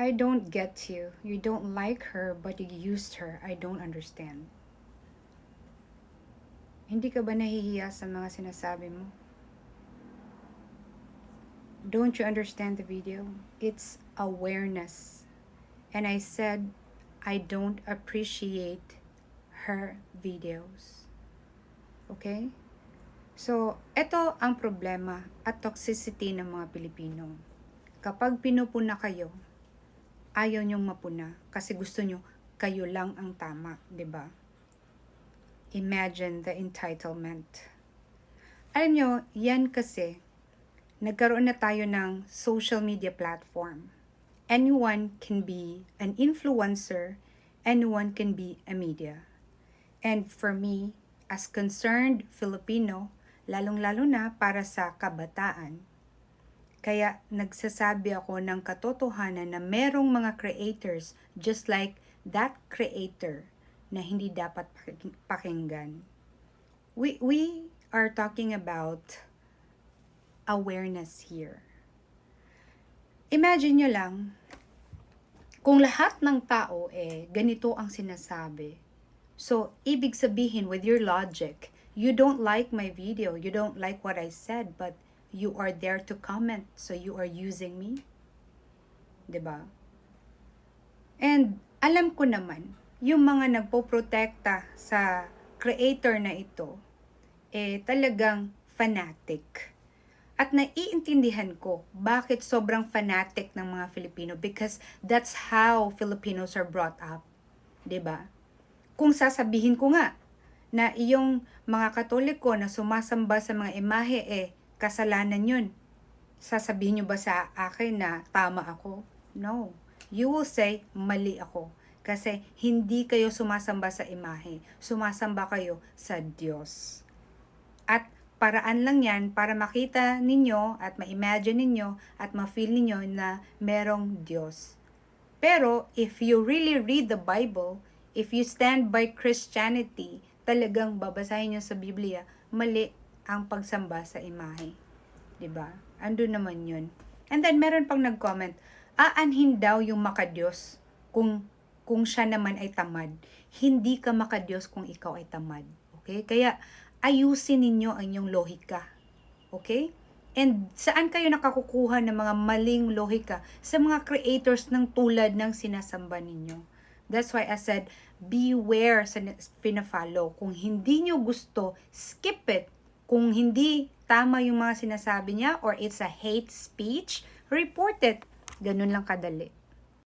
I don't get you. You don't like her, but you used her. I don't understand. Hindi ka ba nahihiya sa mga sinasabi mo? Don't you understand the video? It's awareness. And I said, I don't appreciate her videos. Okay? So, ito ang problema at toxicity ng mga Pilipino. Kapag pinupuna kayo, ayaw nyong mapuna kasi gusto nyo kayo lang ang tama, di ba? Imagine the entitlement. Alam nyo, yan kasi, nagkaroon na tayo ng social media platform. Anyone can be an influencer, anyone can be a media. And for me, as concerned Filipino, lalong-lalo na para sa kabataan, kaya nagsasabi ako ng katotohanan na merong mga creators just like that creator na hindi dapat pakinggan. We are talking about awareness here. Imagine nyo lang, kung lahat ng tao ganito ang sinasabi. So, ibig sabihin with your logic, you don't like my video, you don't like what I said, but you are there to comment, so you are using me. 'Di ba? And alam ko naman, yung mga nagpoprotekta sa creator na ito, talagang fanatic. At naiintindihan ko bakit sobrang fanatic ng mga Filipino because that's how Filipinos are brought up. 'Di ba? Kung sasabihin ko nga na iyong mga Katoliko na sumasamba sa mga imahe, kasalanan yun. Sasabihin nyo ba sa akin na tama ako? No. You will say, mali ako. Kasi hindi kayo sumasamba sa imahe. Sumasamba kayo sa Diyos. At paraan lang yan para makita ninyo at ma-imagine ninyo at ma-feel ninyo na merong Diyos. Pero if you really read the Bible, if you stand by Christianity, talagang babasahin nyo sa Biblia, mali ang pagsamba sa imahe. 'Di ba? Andun naman 'yun. And then meron pang nag-comment, aanhin daw yung makadiyos kung siya naman ay tamad. Hindi ka makadiyos kung ikaw ay tamad. Okay? Kaya ayusin ninyo ang inyong lohika. Okay? And saan kayo nakakukuha ng mga maling lohika? Sa mga creators ng tulad ng sinasamba ninyo. That's why I said, beware sa pina-follow. Kung hindi nyo gusto, skip it. Kung hindi tama yung mga sinasabi niya or it's a hate speech, report it. Ganun lang kadali.